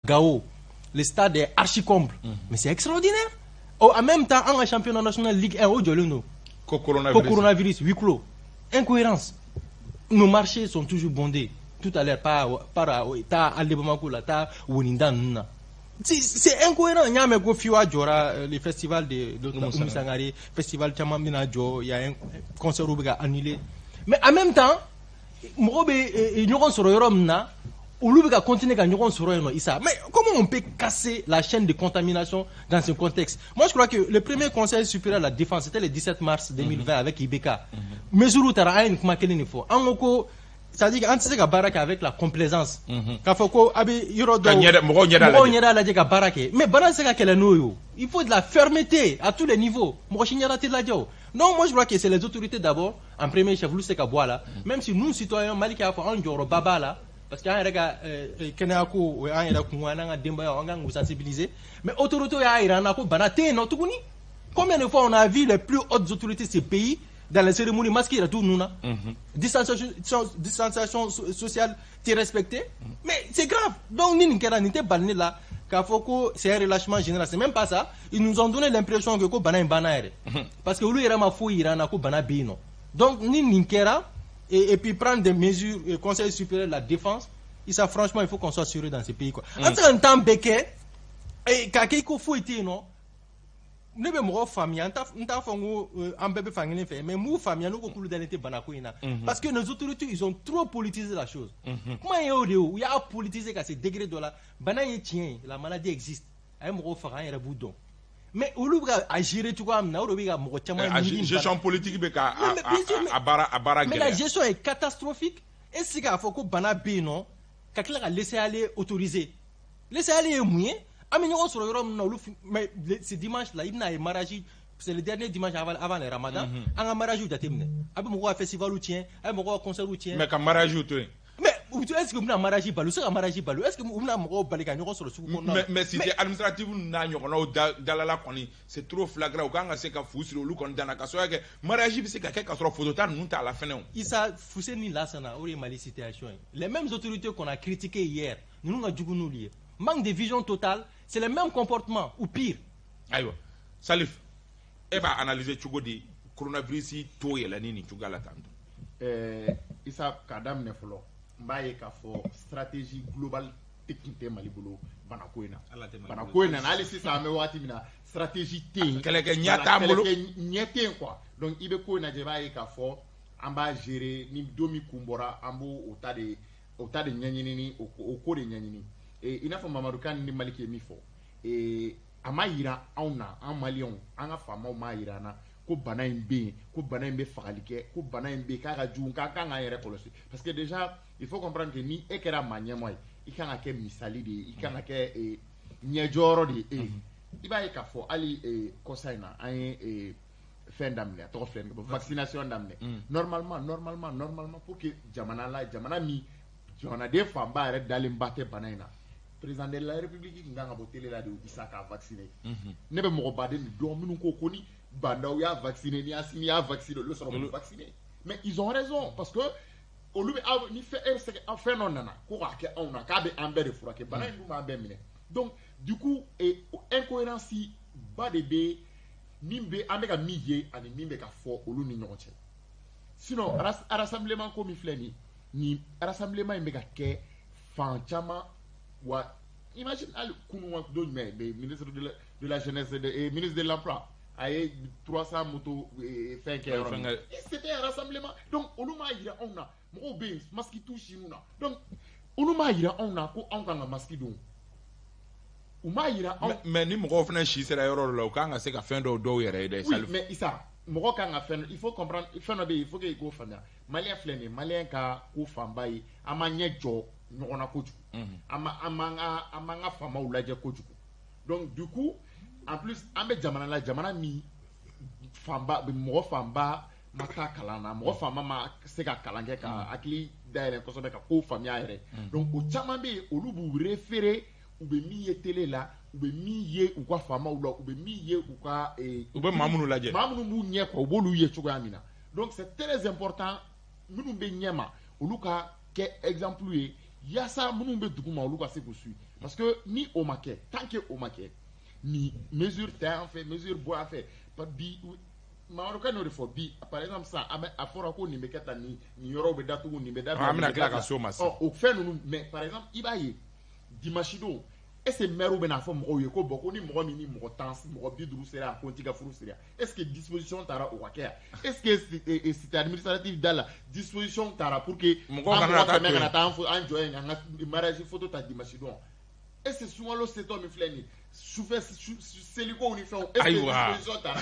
Gao, le stade est archi comble. Mais c'est extraordinaire. En même temps, en championnat national Ligue 1, au Jolino, coronavirus, huis clos. Incohérence. Nos marchés sont toujours bondés. Tout à l'heure, c'est incohérent. Il y a le festival de Oumissangari, festival Chamamina Jo, il y a un concert qui a annulé. Mais en même temps, nous continuer à nous. Mais comment on peut casser la chaîne de contamination dans ce contexte? Moi, je crois que le premier conseil supérieur à la défense, c'était le 17 mars 2020 avec Ibeka. Mesure Taraïn, comment il faut. C'est-à-dire qu'antiseka baraka avec la complaisance. Kafoko abi yorodo. Mais baraka qu'elle nous. Il faut de la fermeté à tous les niveaux. Non, moi je crois que c'est les autorités d'abord. En premier chef, nous c'est là. Même si nous citoyens malika fa on joro baba là. Parce qu'il y a un rega kenako un rega kuwana demba on gang sensibiliser. Mais autorité ya irana ko banate no tukuni. Combien de fois on a vu les plus hautes autorités de ces pays dans les cérémonies masquées, il y a tout nous là. Distanciation sociale, tu es respecté. Mais c'est grave. Donc, nous sommes là. C'est un relâchement général. C'est même pas ça. Ils nous ont donné l'impression que c'est un banane. Parce que lui, il a fou, il a un banane. Donc, nous sommes et puis prendre des mesures, le Conseil supérieur de la défense. Et ça, franchement, il faut qu'on soit sûr dans ces pays. En tant que béquet, et quand il faut être, non. Ne be mo famille nta fango ambebe fangene fait mais mou famille no ko kulu dalete banako ina parce que nos autorités ils ont trop politisé la chose. Comment il y a politisé qu'à ce degré de là banaye tien la maladie existe ay mo fara yere boudon mais au lieu à gérer tout comme na obi ga mo chama gestion politique be ka à bara mais la gestion est catastrophique et si ka faut ko bana be non ka kila laisser aller autorisé laisser aller mouillé. Mais ce dimanche-là, il y a un mariage, c'est le dernier dimanche avant le ramadan. Il y a un mariage où il y a un festival où il y a un concert où il y a. Mais quand mariage où tu mais est-ce que vous avez un mariage balou? C'est un mariage balou. Est-ce que vous avez un mariage sur le sous? Mais si c'est administratif, c'est trop flagrant. Quand on sait qu'à Foussé, le look on donne à Kassoya, mariage, c'est quelqu'un qui a photo tard, nous à la fin. Issa Foussé ni là, ça n'a aucune situation. Les mêmes autorités qu'on a critiquées hier, nous avons dû nous lier. Manque de vision totale, c'est le même comportement ou pire. Aïe, Salif, et va analyser Tchougodi, coronavirus, tout est la nini, Tchouga l'attendre. Issa Kadam Nefolo, Mbaye Kafo, stratégie globale technique Malibolo, Banakoena. Banakoena, analyse ça, mais Watimina, stratégie T. Quel est Nyatambolo? Nyatien quoi. Donc, Ibeko Nadjebaye Kafo, Amba géré, ni Domi Kumbora, Ambo, au tas de Nyanini, au cours de Nyanini. Et il a fait Mamadou Kane ni Maliki Mifo. Et à Maïra, on a un Malion, un femme au Maïrana, ko bana imbe, ko bana imbe fagalike, ko bana imbe karajou, kaka aéré colossé. Parce que déjà, il faut comprendre que ni ekera manyamoi, il y a un misali de, il y a un nyejoro de, il va y avoir ali kosaina, un fin d'amener, vaccination d'amener. Normalement, pour que Jamana mi, on a des femmes dans les bâtés banana. Président de la République qui a voté là de Isaka vacciné. Ne be mo bade ni do minu ko koni banda ya vacciné ni asini ya vacciné le seront vaccinés. Mais ils ont raison parce que au lieu ni fait fait non nana ko ka on a ka be ambere fura ke bana ndu ma be mine. Donc du coup incohérence ba de be nimbe ameka miye ani nimbe ka fo olu ni nyonche. Sinon rassemblement comme il ni rassemblement imeka ke fan chama. Imagine le ministre de la jeunesse et ministre de l'emploi a 300 motos c'était un rassemblement. Donc on a masque touche nous donc on a masque donc mais ni mo fna chi sera yoro lo kan se ka fin do yere de salif mais isa mo kan a fin il faut comprendre il faut que go fana malien flene malien ka ko fambai amanya jo ɲɔgɔnna kojugu an man ka faamaw lajɛ kojugu donc du coup en plus an bɛ jamana la jamana min mɔgɔ fanba ma taa kalan na mɔgɔ fanba ma se ka kalan kɛ ka hakili dayɛlɛ kosɛbɛ ka ko faamuya yɛrɛ donc o caman bɛ yen olu b'u référé u bɛ min ye télé la u bɛ min ye u ka faamaw la u bɛ min ye u ka u bɛ maa minnu lajɛ maa minnu b'u ɲɛ kɔ u b'olu ye cogoya min na donc c'est très important minnu bɛ ɲɛ ma olu ka kɛ exemple ye yasa minnu bɛ dugu ma olu ka se k'u suivre Parce que ni au maquet, tant que au maquet, ni mesure terre en fait, mesure bois en fait, pas bi Marocain n'aurait pas bi. Par exemple ça, à fora ko ni mekata ni yorobe datu ni medatu. Ah mais la ka so masi. Oh, au fait nous mais par exemple ibaye dimashido est-ce que maire ou ben afo mo ko boko ni mo ni mo temps mo bidru sera kontiga furu sera est-ce que disposition tara o wakia est-ce que c'est administratif dans disposition tara pour que mo ko kana ta enjoy nga mariage photo ta dimashido est-ce que souvent le c'est homme flani souffre selico ni fait est-ce que disposition tara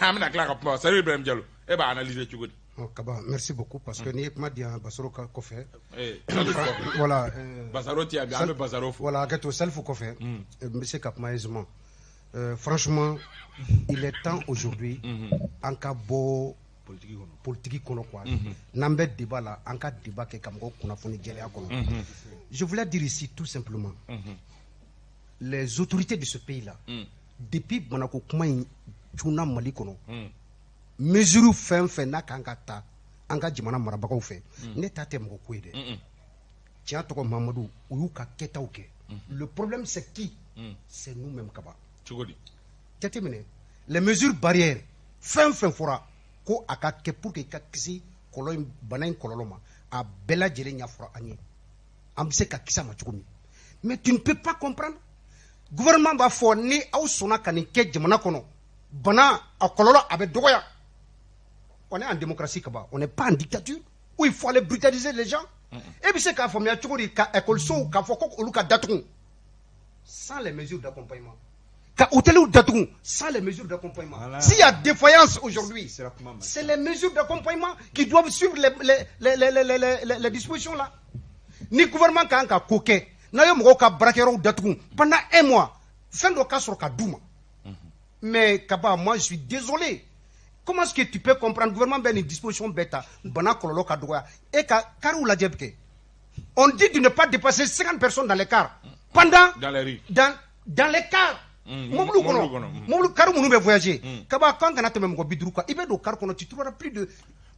amina kla ka salut Ibrahim Diallo e ba analyser ci godi. Kaba, merci beaucoup parce que ni kuma dia Basaro ko fait. Voilà. Basaro ti abi ame Basaro. Voilà, gato self ko fait. Monsieur Kapmaïsement. Franchement, il est temps aujourd'hui en cas beau politique kono quoi. N'ambé débat là, en cas débat que Kamgo kunafoni jeli akono. Je voulais dire ici tout simplement. Les autorités de ce pays là, depuis Banako kuma tuna Mali kono. Mesure fin n'a qu'angata anga jimana marabagaw fe ne tate mko ko de tiens to Mamadou uyuka keta oke le problème c'est qui c'est nous mêmes kaba tugodi tetemene les mesures barrières fin fora ko aka ke pour que ka kisi koloy banain kololoma a bela jere nya fora ani ambise ka kisa ma chukumi mais tu ne peux pas comprendre gouvernement va fo ni aw sona kan ke jamana kono bana a kololo abe dogoya. On est en démocratie, on n'est pas en dictature, où il faut aller brutaliser les gens. Et puis c'est qu'à faire sans les mesures d'accompagnement. Sans les mesures d'accompagnement. Voilà. S'il y a défaillance aujourd'hui, c'est les mesures d'accompagnement qui doivent suivre les dispositions là. Ni gouvernement qui a coquet, pendant un mois, fin de cas sur Kadouma. Mais Kaba, moi je suis désolé. Comment est-ce que tu peux comprendre le gouvernement a une disposition bêta, et car la djebke. On dit de ne pas dépasser 50 personnes dans les cars. Pendant dans les rues. Dans les cars. Mon car on veut voyager. Kaba quand on a même bidruka, il veut do car tu trouveras plus de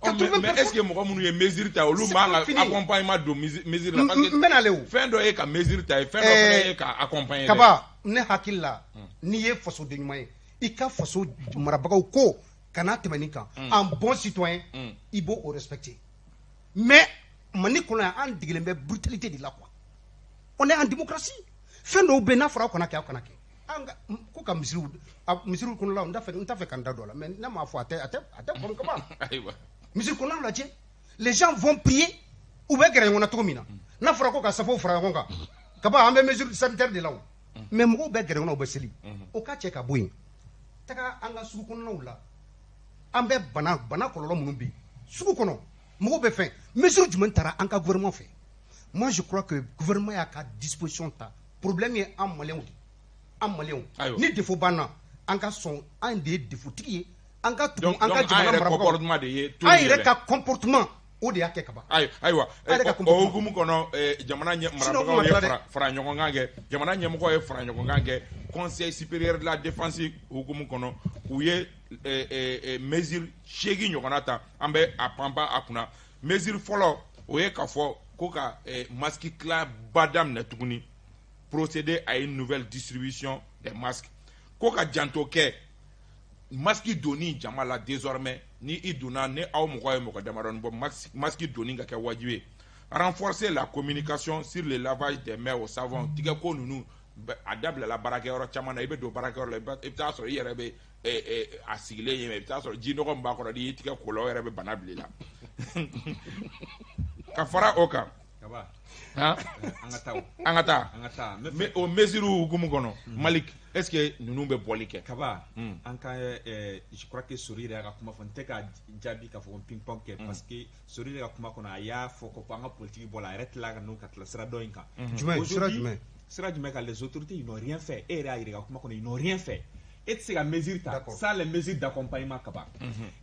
80 mais est-ce que mon mounou mesure ta ou accompagnement de mesure là parce que fin de ka mesure ta fin de ka accompagner. Kaba ne hakilla ni e faso de nyuma e ka faso marabagaw ko en bon citoyen, il faut respecter. Mais, on a brutalité de la quoi. On est en démocratie. Fin de Bena fera qu'on a qu'à Kanake. Koka Misrou, Misrou Koula, on a fait candidat là, mais n'a ma foi, comme comment. Misrou Koula l'a dit. Les gens vont prier ou bien gagner on a trop mina. N'a fera qu'à Safo Fragonga. Kaba a mesure sanitaire de là. Mais moi, ben gagner on a obéi. Au cas tchèque à Bouin. Taka anga sou qu'on là. Ambe bana kololo munumbi suku kono mo be fin mesure du mentara en ka gouvernement fait. Moi je crois que le gouvernement a à disposition ta problème est en malien ni défaut bana en ka son un des défauts qui en ka tout en ka comportement de tout un comportement o de yake kaba aywa o gumu kono jamana marabagaw ye fra nyogongange jamana nyemko ye fra nyogongange Conseil supérieur de la défense hukumu kono uye mesure shegi nyogonata ambe apamba akuna mesure folo uye kafo koka masque cla badam na tuguni procéder à une nouvelle distribution des masques koka jantoke masque doni jamala désormais ni iduna ne aw mokoy moko damaron bo masque doni nga ke wajibe renforcer la communication sur le lavage des mains au savon tiga ko nunu adable la baraka yoro chamana ibe do baraka yoro e ta so yere be a sigle yeme ta so jino ko mbako di tiga ko lo yere be banabli la ka fara oka kaba hein angata mais au mesure gumu gono Malik est-ce que nous be bolike kaba anka je crois que sourire ga kuma fonte ka jabi ka fo ping pong ke parce que sourire ga kuma kona ya fo ko panga politique bola retla ga no katla sera doinka sera du mec les autorités ils n'ont rien fait et ils n'ont rien fait et c'est la mesure ça les mesures d'accompagnement kaba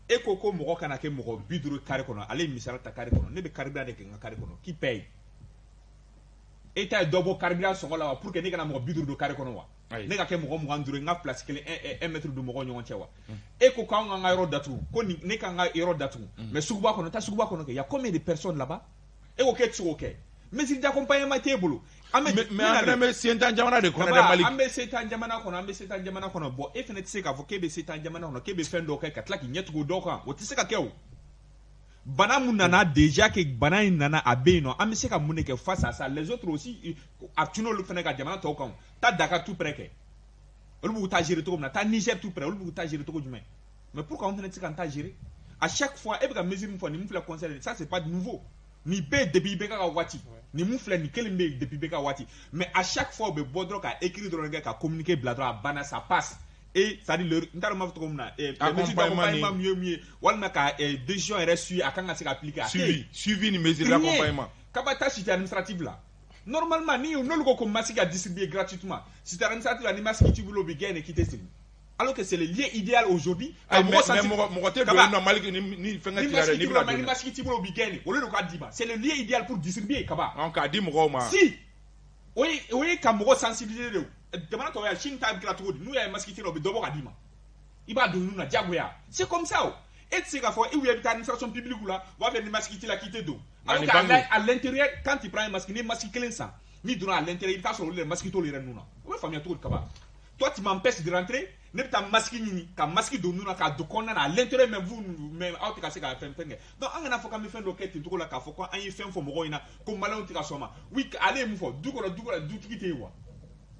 et koko moko kana ke moko biduru kare kono ale misala ta kare kono ne be carburant de nga kare kono qui paye et ta dobo carburant so la pour que ne kana moko biduru do kare kono wa ne ka ke moko mo anduru nga place que 1 mètre de moko nyon chewa et ko ka nga yoro datu ko ne ka nga yoro datu mais suguba kono ta suguba kono ke y a combien de personnes là-bas et OK tu OK mesure d'accompagnement t'es bolo. Mais Setan Jamana de Kona Mali. Ambe Setan Jamana kono bo e fene tse ka fo kebe Setan Jamana kono kebe fendo ka katla ki nyetu do kan o tse ka kew. Bana munana déjà que bana nana abe no ambe se ka muneke face à ça les autres aussi actuno le fene ka Jamana to kan ta Dakar tout près que olu ta gérer to comme ta Niger tout près olu ta gérer to ko jume. Mais pourquoi on fene tse kan ta gérer à chaque fois e be ka mesure mu fo ni mu fle conseil ça c'est pas de nouveau. Ni be depuis beka wati ni mu fle ni kelembe depuis beka wati mais à chaque fois be bodro ka écrit dans le gars ka communiquer bladro à bana ça passe et ça dit le ntarama fo comme na et accompagnement mieux wala ka décision reçue à quand ça appliquer suivi ni mesure d'accompagnement kabata cité administrative là normalement ni on le ko masque à distribuer gratuitement cité administrative ni masque qui vous bien quitter alors que c'est le lien idéal aujourd'hui. Mais mon côté de normal que ni fait c'est le lien idéal pour distribuer kaba. On a dit moi. Si. Oui, comme moi sensibiliser demande toi Chine time gratuit nous ya masque qui robe dobo kadima. Iba do nous na diagoya. C'est comme ça. Et c'est qu'à fois il y a une administration publique là, va faire des masques qui la quitter d'eau. Alors à l'intérieur quand il prend un masque ni masque clean ça. Ni dans à l'intérieur il casse le masque to les nous là. Ouais famille tout kaba. Toi tu m'empêches de rentrer. Ne pas masquer ni ka masquer de nous na ka de konna à l'intérieur même vous même out ka se ka faire donc on a faut ka me faire l'enquête tout la ka faut quoi en fait faut mo ina comme malon tika soma oui allez mu faut du tiki te wa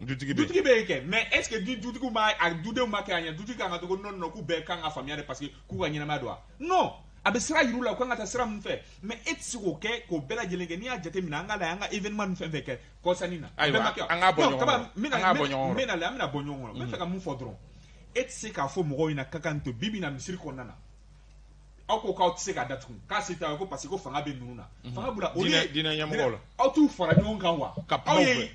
du tiki be ke mais est-ce que du tiki ma a du de ma ka anya du tiki ka to non ku be kan a famille parce que ku ga nyina ma doa non abe sira yiru la ko ngata sira mu fait mais et si ko ke ko bela jelenge ni a jate mina ngala anga événement fait fait ko sanina anga bonyo mina la mina bonyo me fait ka mu fodron et c'est qu'à fond moro ina kakanto bibi na misiri konana ako ka tse ka datu ka c'est ko parce que fanga be nuna fanga bula dina nyamgola auto fara nyonga wa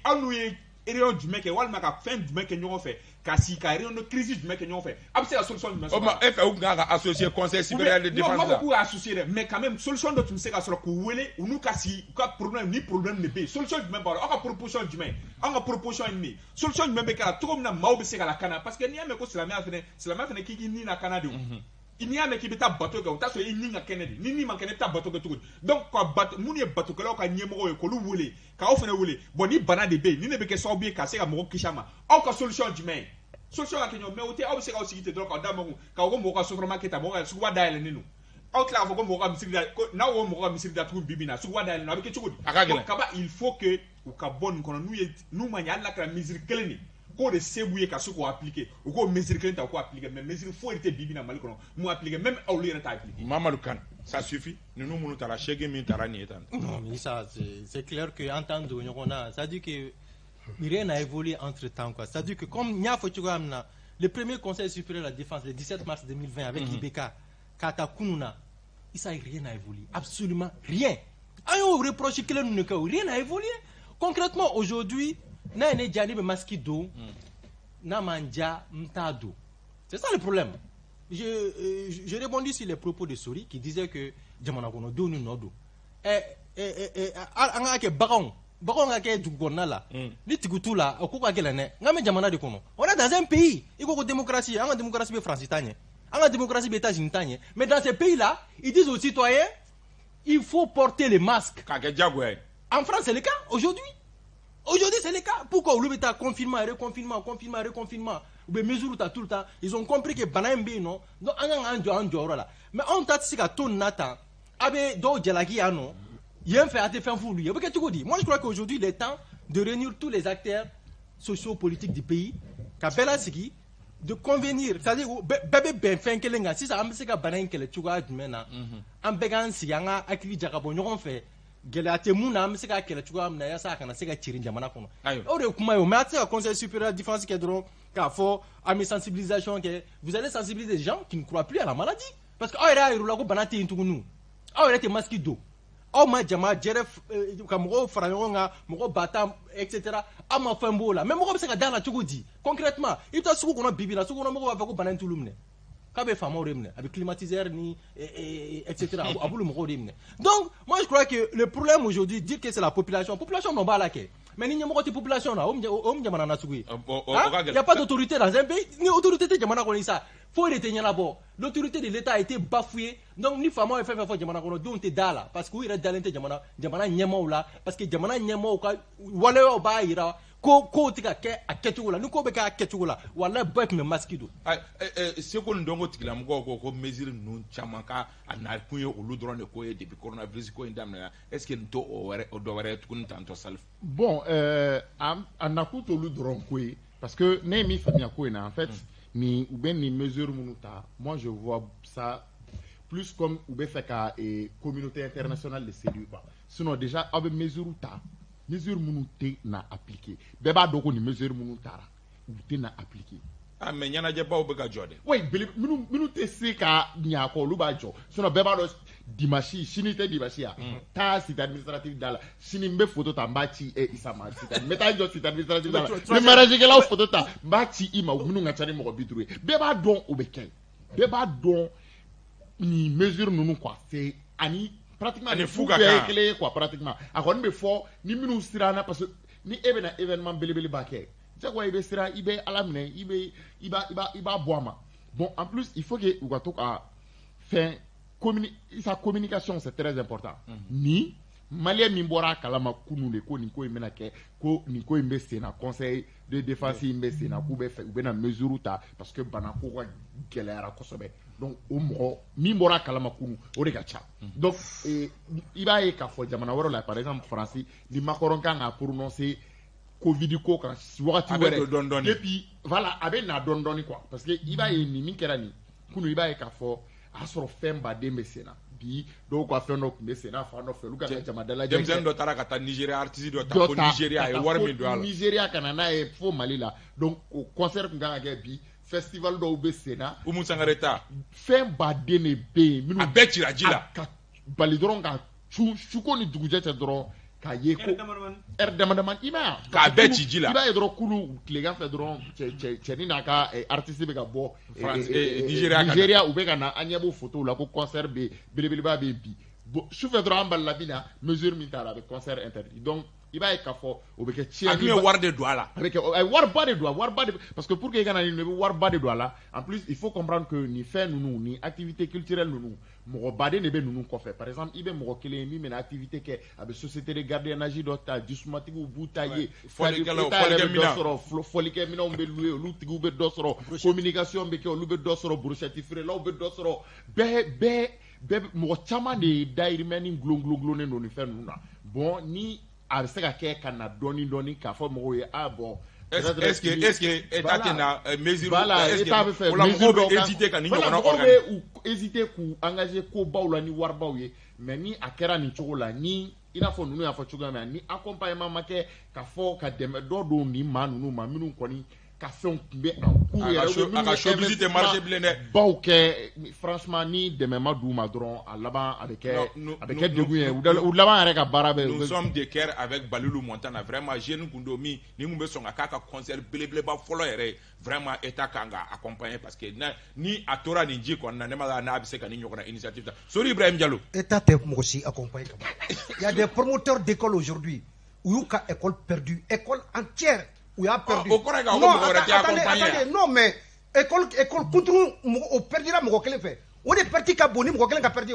awu ye réunion du mec wal maka fin du mec nyongo fait ka si ka réunion de crise du mec nyongo fait c'est la solution du mec ma fait ou nga associé conseil supérieur de défense non pas associé mais quand même solution de tu sais ka sur ko wele ou nous ka si ka problème ni problème ne be solution du même on proposition du même on proposition ni solution du même ka tout comme na maobe c'est ka la kana parce que ni ame ko c'est la même qui ni na kana de il n'y a mais qui beta bateau ga ta so ni nga Kennedy ni man Kennedy ta bateau ga tout donc quoi bateau muni bateau ka ka nyemo ko lu wole ka o fene wole bon ni bana de be ni ne be ke so bi ka se ga mo kishama on ka solution du même solution la kenyo mais ote o se ga o sigite donc da mo ka o mo ka supermarket mo ka su wa daile ninu o kla fo ko mo ka misiri na o mo ka misiri da tu bibina su wa daile na be ke chugodi ka ba il faut que ou ka bonne kono nous manya la ka misiri keleni ko de sebouye ka suko appliquer ou ko mesure que ta ko appliquer mais mesure faut être bibi na mali kono mu appliquer même au lieu ta appliquer Mamadou Kane ça suffit nous nous tara chege min tara ni etan non mais ça c'est clair que entendre on a ça dit que rien n'a évolué entre temps quoi ça dit que comme nya fo amna le premier conseil supérieur de la défense le 17 mars 2020 avec Ibeka Kata Kununa ça rien n'a évolué absolument rien ayo reproche que nous ne rien n'a évolué concrètement aujourd'hui na ene jani be maski do na manja mtado c'est ça le problème je rebondis sur les propos de Sori qui disait que jamana kono do ni nodo anga ke bagon nga ke dugona la ni tigutu la ko ka kele ne ngame jamana de kono on est dans un pays iko ko démocratie anga démocratie be France tanye anga démocratie be États-Unis tanye mais dans ces pays là ils disent aux citoyens il faut porter les masques en France c'est le cas aujourd'hui c'est le cas. Pourquoi le bêta confinement, reconfinement, ou bien mesure tout le temps, ils ont compris que banambe non, donc en là. Mais on t'a dit que ton nata, avec do jalaki ano, il y a un fait à te faire fou lui. Parce que tu dis, moi je crois qu'aujourd'hui il est temps de réunir tous les acteurs socio-politiques du pays, Kabela Sigi, de convenir, c'est-à-dire bébé ben fin kelenga, si ça a mis que banan kele tu vois du mena, en bégan si anga akili jakabo nyon fait. Gelate muna am se ka kele tu am na ya sa kana se ka chirin jamana kono o de kuma yo mais c'est conseil supérieur de défense qui dron ka fo ami sensibilisation que vous allez sensibiliser des gens qui ne croient plus à la maladie parce que ayra irula ko banati intugunu ayra te maski do o ma jama jeref ka mo farangonga mo bata etc. ama fambo la même mo se ka dala tugudi concrètement il ta suko kono bibila suko no mo ba ko banantu lumne kabe fama remne avec climatiseur ni etc. abulu mo remne donc moi je crois que le problème aujourd'hui dire que c'est la population non ba la ke mais ni ñamo ko population là o jamana na sugui il y a pas d'autorité dans un pays ni autorité de jamana ko ni ça faut retenir d'abord. L'autorité de l'État a été bafouée. Donc, ni fama fait faire jamana kono don te dala parce que ira dalente jamana nyama la parce que jamana nyama ka wala ba ira ko tika ke aketu la nuko be ka aketu la wala ba me maskido ce ko ndongo tikila mko ko mesure nun chamaka ana kunye olu drone ko e depuis coronavirus ko indamna est-ce que nto o do were tukun tanto salf bon anakuto olu drone ko parce que ne mi famia ko na en fait ni ou bien ni mesure munuta moi je vois ça plus comme ou bien fait ka communauté internationale de séduire quoi sinon déjà avec mesure ta mesure munute na appliquer beba doko ni mesure munutara ou te na appliquer mais nyana je ba obega jode oui minute se ka nya ko lu ba jo sinon beba do dimashi sini te dimashi ya ta site administratif dala sini mbe photo ta mbachi isama site meta jo site administratif dala le mariage ke la photo ta mbachi ima munu ngachani mo bitroué beba don obeken beba don ni mesure nunu quoi c'est ani pratiquement ni fouga clé quoi pratiquement akon be fo ni minu sirana parce que ni ebena événement belebele baké c'est quoi ibe sira ibe alamne iba boama bon en plus il faut que ugato a faire sa communication c'est très important ni malien mimbora kalama kunu le ko ni ko imena ke ko ni ko imbe sena conseil de défense imbe sena ku be fait na mesure ta parce que bana ko wa gelera ko sobe donc o mo mimbora kalama kunu o de ka cha donc iba e ka fo jamana woro la par exemple français ni Macron kan a prononcer covid ko kan wakati wore et puis voilà avec na dondoni quoi parce que iba e ni min kera ni kunu iba e ka fo a soro femba de mesena bi do ko afeno ko mesena fa no fe luka jama dala jemzen do taraka ta Nigeria artiste do ta ko Nigeria e war mi do ala Nigeria kanana e fo Mali la donc au concert nga ga bi festival do be sena umu sangareta femba de ne be minu abetira jila bali doron ka chuko ni duguje te doron ka ye ko demandement ima ka beti jila iba e doron kulu klega fe doron che ni na ka artiste be ka bo Nigeria ou be kana anyabo photo la ko concert be belebeleba be bi su fe doron balla bina mesure militaire avec concert interdit donc iba e ka fo o be ke chi ani war de douala avec war ba de parce que pour que kana ni war ba de douala en plus il faut comprendre que ni fait nous ni activité culturelle nous mo bade ne be nous ko fait par exemple ibe mo kele mi mena activité ke avec société de gardiennage dota jusmatique ou boutailler folike mina be louer lutigu be dosoro communication be ke lu be dosoro brochette frère là be dosoro be mo chama de dairimeni glonglonglo ne no ni fait nous bon ni a se ka kɛ ka na dɔɔni k'a fɔ mɔgɔw ye bon est-ce que état tena mesure voilà état bɛ fɛ mesure dɔ hésiter ka ni ɲɔgɔnna organiser ou hésiter k'u engager ko baw la ni wari baw ye mais ni a kɛra nin cogo la ni i n'a fɔ ninnu y'a fɔ cogoya min na ni accompagnement ma kɛ ka fɔ ka dɛmɛ dɔ don nin maa ninnu ma minnu kɔni ka fɛnw tun bɛ en cours yɛrɛ a ka showbiz tɛ marché bilen dɛ baw kɛ franchement ni dɛmɛ ma d'u ma dɔrɔn a laban a bɛ kɛ degun ye u laban yɛrɛ ka baara bɛ nous sommes de cœur avec Balilou Montana vraiment jeune kun don min ni mun bɛ sɔn ka k'a ka concert belebeleba fɔlɔ yɛrɛ vraiment état kan ka accompagner parce que ni a tora nin ji kɔnɔna ne ma dɔn n'a bɛ se ka nin ɲɔgɔnna initiative ta Sori Ibrahim Diallo état tɛ mɔgɔ si accompagner ka ban il y a des promoteurs d'écoles aujourd'hui u y'u ka école perdue école entière où il a perdu. Non, mais école contre on perdira mon coquelin fait. On est parti à Boni, mon coquelin a perdu.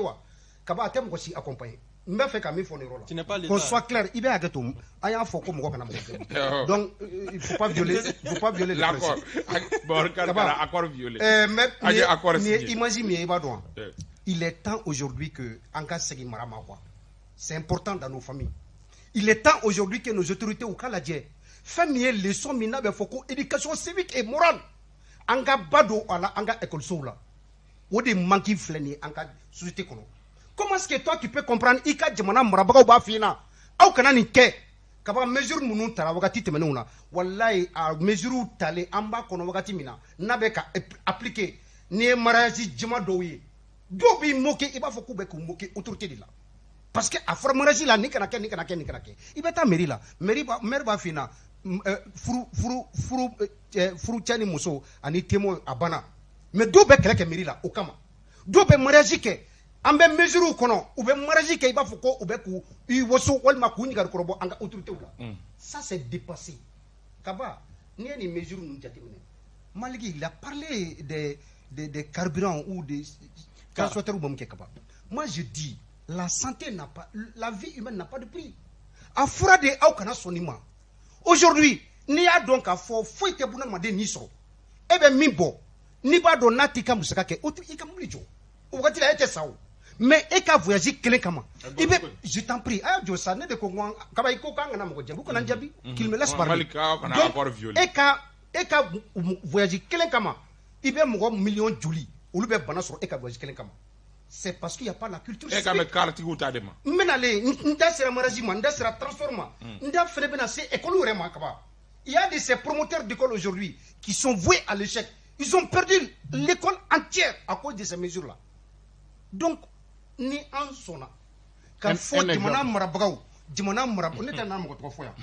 Kaba a tellement aussi accompagné. Mais fait qu'à mi font rôle. Qu'on soit clair, il va à tout. Il y a un faux comme donc il faut pas violer les l'accord. Accord violé. Mais imaginez, il est temps aujourd'hui que Anka Segui Marama quoi. C'est important dans nos familles. Il est temps aujourd'hui que nos autorités au Kaladje femme ye leçon mina be foko éducation civique et morale anga bado ala anga école soula o de manki fleni anga société kono comment est-ce que toi tu peux comprendre ika jamana marabaga ba fina aw kana ni ke kaba mesure munu tara wakati temenuna wallahi a mesure tale amba kono wakati mina nabe ka appliquer ni mariage jama doye do bi moke iba foko be ko moke autorité de la parce que a formation la ni kana ke iba ta mairie la mairie ba fina furu cani muso ani témoin abana mais do be kele ke mairie la o kama do be mariage ke ambe mesure kono ou be mariage ke iba foko ou be ku i woso walma ku nyigar korobo anga autorité la ça c'est dépassé kaba ni mesure nous jatimene maliki il a parlé des carburants ou des transporteurs ou capable. Moi je dis, la santé n'a pas, la vie humaine n'a pas de prix. A fura de aukana sonima. Aujourd'hui, ni a donc à fort, faut que vous n'ayez ni so. Eh bien, mimbo, ni pas don nati comme ça que, ou tu y comme lijo. Ou quand il a été ça. Mais et qu'à voyager quelqu'un comment. Eh bien, je t'en prie, ah, je sais, ne de quoi, kabaïko kanga na mo djabou qu'on a djabi, qu'il me laisse parler. Donc, et qu'à voyager quelqu'un comment. Il y a un million de Julie. Ou le bana sur et qu'à voyager quelqu'un comment. C'est parce qu'il n'y a pas la culture. Et qu'à me carte ou t'as demain. Mais allez, n'da sera maragima, n'da sera transforma, n'da ferait bien assez école vraiment kaba. Il y a de ces promoteurs d'école aujourd'hui qui sont voués à l'échec. Ils ont perdu l'école entière à cause de ces mesures-là. Donc, ni en sona. Quand faut dimana marabagaw, dimana marabagaw, on est un homme trois fois.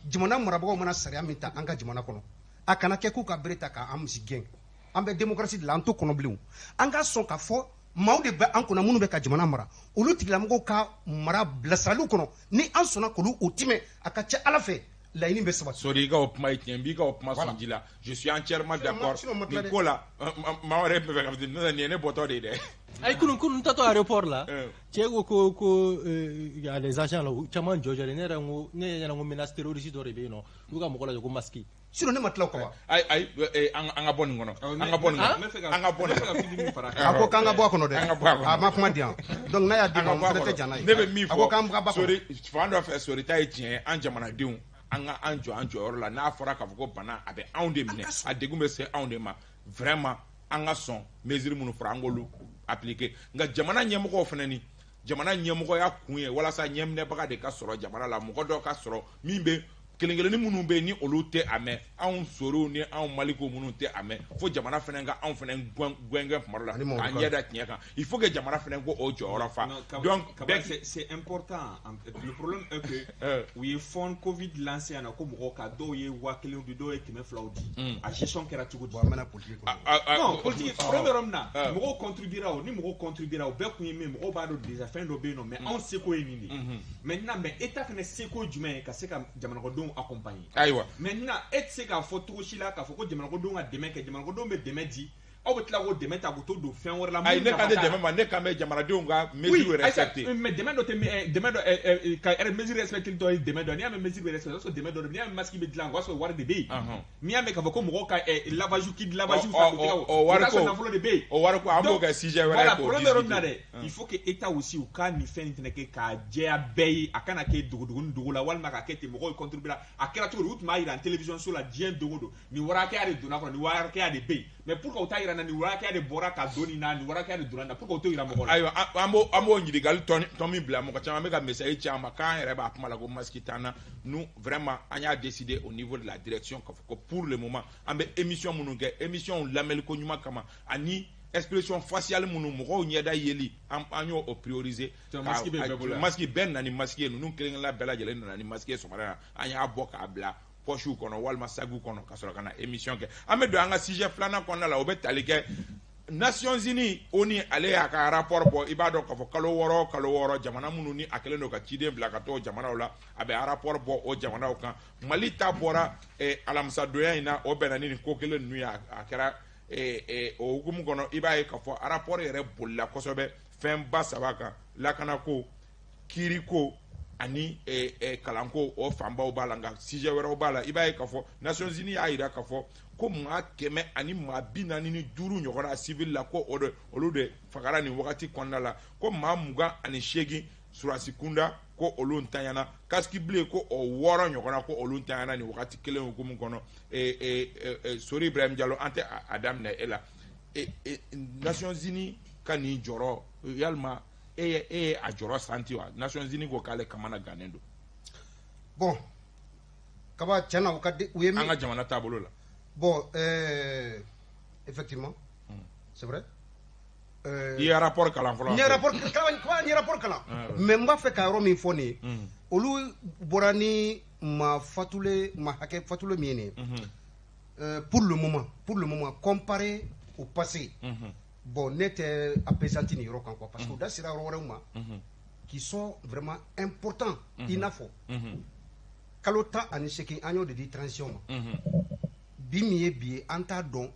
Dimana marabagaw mana saria mita anga dimana kono. Akana keku ka breta ka amsi geng. Ambe démocratie de l'anto kono bliu. Anga son ka fo maude be an kono munu be ka dimana mara. Olu tiglamugo ka mara blasalu kono. Ni en sona kolu otime akacha ala fe. Soriga opma itnyambika opma sonjila. Je suis entièrement d'accord. Nicolas, maore me ne boto de. Ay kun tato aéroport là. Tiego ko y a les agents là, chaman Georgia ne rango ne rango menace terroriste do rebe no. Luka mokola ko maski. Sino ne matlaw ko ba. Ay anga bon ngono. Anga bon ngono. Anga bon. Ako kanga bo ko no de. Ah ma kuma dia. Donc na ya di mo fete jana. Nebe mi fo. Sorry, fando fa sorry tay tien an jamana diun. Anga anjo orla na fora ka foko bana abe aunde mine adegumbe se aunde ma vraiment anga son mesure munu fora angolu appliquer nga jamana nyemko fenani jamana nyemko ya kunye wala sa nyemne baka de ka soro jamana la mko do ka soro mimbe kelengele ni munu be ni olute ame an soro ni an maliko munu te ame fo jamana fenanga an fenen gwengen pamala an yeda tinyaka il faut que jamana fenen go ojo orafa donc c'est important. Le problème est que oui fond covid lancé ana ko mo ka do ye wa kele du do e keme flaudi a gestion kera tugo do amana politique non politique problème na mo contribuera ni mo contribuera be ku yeme mo ba do déjà fin do be no mais on sait ko enini maintenant mais état ne sait ko jume ka se ka jamana ko accompagné. Maintenant, est-ce qu'à photo chila qu'à photo de Mangodon à demain que de Mangodon me demedi au bout de la route de mettre à bout de fin ou la main. Il n'est qu'à demain, n'est qu'à mettre Jamaradonga, mesure respectée. Mais demain, quand mesure respectée, demain, dernier, mais mesure respectée, demain, dernier, masque de l'angoisse, soit war de bay. Mia me kavoko moka et lavajouki de lavajou, il faut que l'État aussi ou quand il fait une ka djea bay à kanake doudou la wal makakete mo contribuer à quelle route maï en télévision sur la djien doudou ni warake a de donako ni warake a de bay mais pour qu'on taille ni warake a de boraka doni na ni warake a de donanda pour qu'on to ira mo ayo ambo nyidigal Tommy Bla mo ka chama meka message chama kan reba apmala go maskitana nous vraiment on a décidé au niveau de la direction que pour le moment ambe émission mununge émission lamel ko nyuma kama ani expression faciale munu mo nyeda yeli ampanyo o prioriser maski ben nani maski nu kelen la bela jele nani maski so mara anya boka abla poshu kono walma sagu kono kasoro kana émission ke amedo anga sujet flana kono la obetalike Nations Unies oni ale aka rapport bo ibado ko fo kalo woro jamana munu ni akele no ka chide bla ka to jamana ola abe rapport bo o jamana o kan Mali ta bora alamsa doya ina o benani ni ko kele nu ya akara o hukumu kono ibaye ka fo rapport yere bolla kosobe femba sabaka lakana ko kiriko ani kalanko o famba o balanga sije wera o bala ibaye ka fo Nations Unies ya ira ka fo ko ma keme ani ma binani ni duru nyogora civil la ko olu de fakara ni wakati konda la ko ma muga ani shegi surasi kunda ko olu ntanyana kaski ble ko o woro nyogora ko olu ntanyana ni wakati kele hukumu kono Sori Ibrahim Diallo ante Adam na ela Nations Unies kani joro yalma a joro santi wa Nations Unies ko kale kamana ganendo bon kaba chana wakati uyemi anga jamana tabolo la. Bon, effectivement, c'est vrai. Il y a un rapport kalan. Il y a un rapport kalan. Mais moi, je fais un romi foni. Olu borani ma fatule miene. Pour le moment, comparé au passé, bon, n'était apaisanti ni rokan quoi, parce que là, c'est la roreuma qui sont vraiment importants. Inafo. Kalota aniseki anyo de transition. Bimiye biye anta don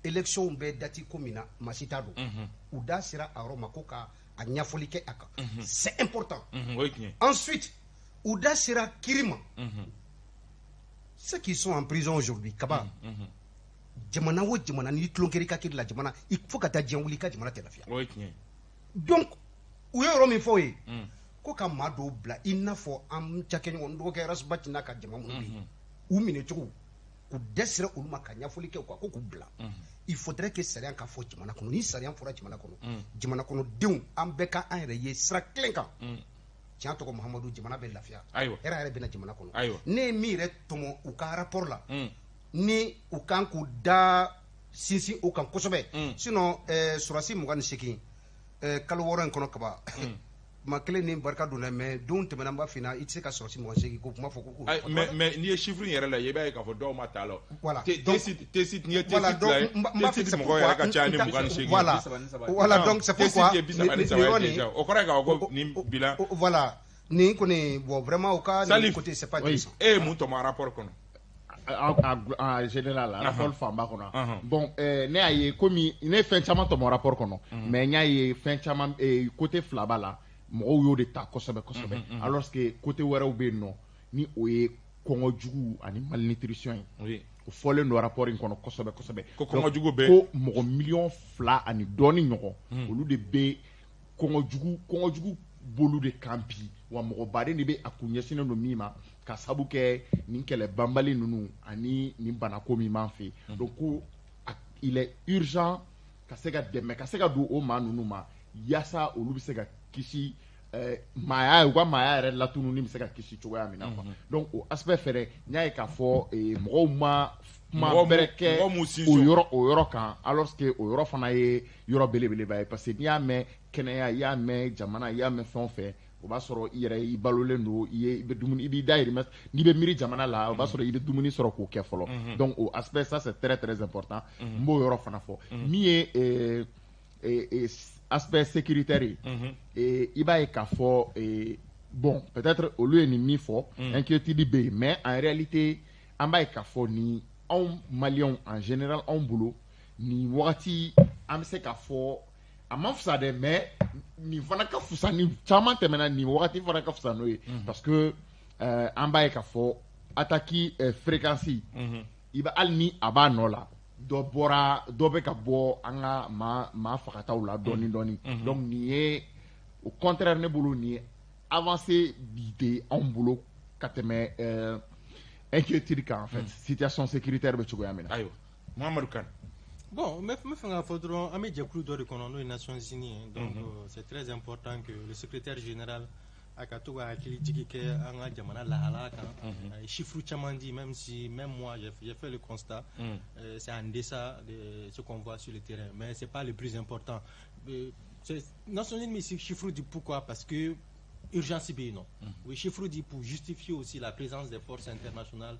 élection bɛ dati ko min na maa si t'a dɔn u da sera a yɔrɔ ma ko ka a ɲɛfɔli kɛ a kan c'est important ensuite u da sera kiri ma ceux qui sont en prison aujourd'hui kaba jamana o jamana n'i tulon kɛra i ka kiri la jamana il faut ka taa diɲɛ wuli i ka jamana tɛ lafiya donc u ye yɔrɔ min fɔ o ye ko ka maa dɔw bila i n'a fɔ an cakɛɲɔgɔn dɔgɔkɛ rasbati n'a ka jama minnu bɛ yen u minɛ cogo k'u dɛsɛra olu ma ka ɲɛfɔli kɛ ko k'u bila il faudrait que sariya ka fɔ jamana kɔnɔ ni sariya fɔra jamana kɔnɔ jamana kɔnɔdenw an bɛɛ ka an yɛrɛ ye sira kelen kan tiɲɛ tɔgɔ Muhamadu jamana bɛ lafiya hɛrɛ yɛrɛ bɛna jamana kɔnɔ ne ye min yɛrɛ tɔmɔ u ka rapport la ni u kan k'u da sinsin o kan kosɛbɛ sinon surasi 28 kalo 6 in kɔnɔ kaba ma kelen ni barika donna mais don tɛmɛna n b'a f'i ɲɛna i tɛ se ka surasi 28 ko kuma fɔ ko mais n'i ye chiffre yɛrɛ la i b'a ye k'a fɔ dɔw ma ta la voilà T-site n'i ye T-site la ye T-site mɔgɔw yɛrɛ ka caya ni 28 voilà donc c'est pourquoi o kɔrɔ ye k'a fɔ ko nin bilan voilà nin kɔni bon vraiment o ka côté c'est pas intéressant mun tɔmɔ rapport kɔnɔ en général rapport fanba kɔnɔ bon ne y'a ye komi ne ye fɛn caman tɔmɔ rapport kɔnɔ mais n y'a ye fɛn caman côté fila b'a la mɔgɔw y'o de ta kosɛbɛ kosɛbɛ alors que côté wɛrɛw bɛ yen nɔ ni o ye kɔngɔ jugu ani malnutrition ye o fɔlen don rapport in kɔnɔ kosɛbɛ kosɛbɛ ko kɔngɔ jugu bɛ ko mɔgɔ 2 ani dɔɔni ɲɔgɔn olu de bɛ kɔngɔ jugu bolu de kan bi wa mɔgɔ baden de bɛ a kun ɲɛsinnen don min ma ka sabu kɛ nin kɛlɛ banbali ninnu ani nin banako min b'an fɛ donc ko il est urgent ka se ka dɛmɛ ka se ka don o maa ninnu ma yaasa olu bɛ se ka kisi maaya u ka maaya yɛrɛ latununi bɛ se ka kisi cogoya min na quoi donc o aspect fɛrɛ n y'a ye k'a fɔ mɔgɔw ma kuma bɛrɛ kɛ o yɔrɔ kan alors que o yɔrɔ fana ye yɔrɔ belebeleba ye parce que n'i y'a mɛn kɛnɛya i y'a mɛn jamana i y'a mɛn fɛn o fɛn o b'a sɔrɔ i yɛrɛ i balolen don i bɛ dumuni i b'i dayirimɛ n'i bɛ miiri jamana la o b'a sɔrɔ i bɛ dumuni sɔrɔ k'o kɛ fɔlɔ donc o aspect ça c'est très très important n b'o yɔrɔ fana fɔ min ye aspect sécuritaire i b'a ye k'a fɔ bon peut-être olu ye nin min fɔ inquiétude bɛ yen mais en réalité an b'a ye k'a fɔ ni anw maliyɛnw en général anw bolo nin wagati an bɛ se k'a fɔ a ma fisa dɛ mais nin fana ka fisa ni caman tɛmɛna nin wagati fana ka fisa n'o ye parce que an b'a ye k'a fɔ attaque fréquence i bɛ hali ni a b'a nɔ la dɔ bɛ ka bɔ an ka maa fagataw la dɔɔni dɔɔni donc nin ye au contraire ne bolo nin ye avancé de anw bolo ka tɛmɛ inquiétude kan en fait situation sécuritaire bɛ cogoya min na ayiwa Muhamadu Kane bon n bɛ fɛ ka fɔ dɔrɔn an bɛ jɛkulu dɔ de kɔnɔ n'o ye Nations Unies donc c'est très important que le secrétaire général a ka to ka hakili jigi kɛ an ka jamana lahala kan a ye chiffre caman di même moi j'ai fait le constat c'est en deçà de ce qu'on voit sur le terrain mais c'est pas le plus important Nations Unies mais chiffre dit pourquoi parce que urgence bɛ yen nɔ oui chiffre dit pour justifier aussi la présence des forces internationales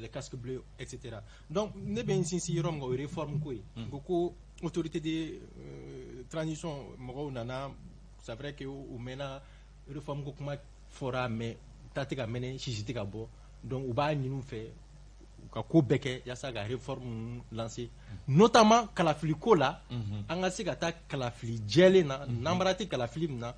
les casques bleus etc donc ne bɛ n sinsin yɔrɔ min kan o ye réforme ko ye ko autorité de transition mɔgɔw nana c'est vrai que u mɛnna réforme ko kuma fɔra mais ta tɛ ka mɛnɛ sisi tɛ ka bɔ donc u b'a ɲini u fɛ u ka ko bɛɛ kɛ yaasa ka réforme lancer notamment kalafili ko la an ka se ka taa kalafili jɛlen na n'an bara tɛ kalafili min na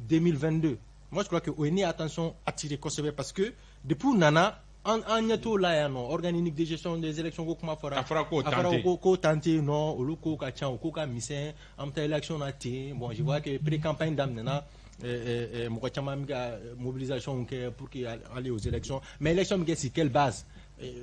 2022 moi je crois que o ye ne attention attiré kosɛbɛ parce que depuis u nana an ɲɛ t'o la yan nɔ organique de gestion des élections ko kuma fɔra a fɔra ko tante nɔ olu ko ka ca o ko ka misɛn an bɛ taa élection na ten bon je vois que pré-campagne daminɛna mɔgɔ caman bɛ ka mobilisation kɛ pour que aller aux élections mais élection bɛ kɛ sur quelle base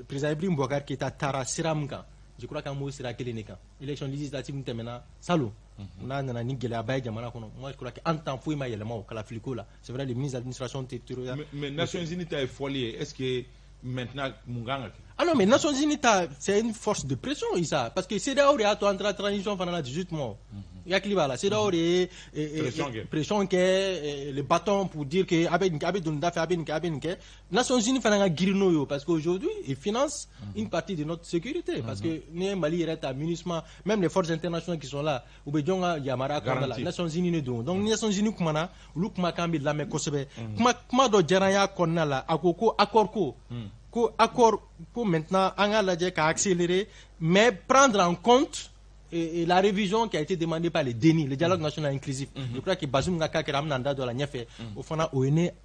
président Ibrahim Boubacar Keita taara sira min kan je crois qu'an b'o sira kelen de kan élection législative min tɛmɛna salon n'a nana ni gɛlɛyaba ye jamana kɔnɔ moi je crois que an temps foyi ma yɛlɛma o kalafiliko la c'est vrai les ministres d'administration territoriale mais Nations Unies ta ye fɔli ye est-ce que maintenant mun kan ka kɛ ah non mais Nations Unies c'est une force de pression Issa parce que CEDEAO de y'a to an taara transition fana na 18 mois i hakili b'a la CEDEAO de ye pression kɛ le bâton pour dire que a bɛ don da fɛ a bɛ nin kɛ Nations Unies fana ka girin n'o ye parce que aujourd'hui ils financent une partie de notre sécurité parce que ni ye Mali yɛrɛ ta MINUSMA même les forces internationales qui sont là u bɛ jɔn ka yamaruya kɔnɔna la Nations Unies de don donc Nations Unies kumana olu kumakan bɛ lamɛn kosɛbɛ kuma dɔ diyara n y'a kɔnɔna la a ko ko accord ko accord pour maintenant accélérer, mais prendre en compte et la révision qui a été demandée par les DENI, le dialogue national inclusif. Je crois que Bazoum Ngaka Keramnanda de la Niafé, au fond,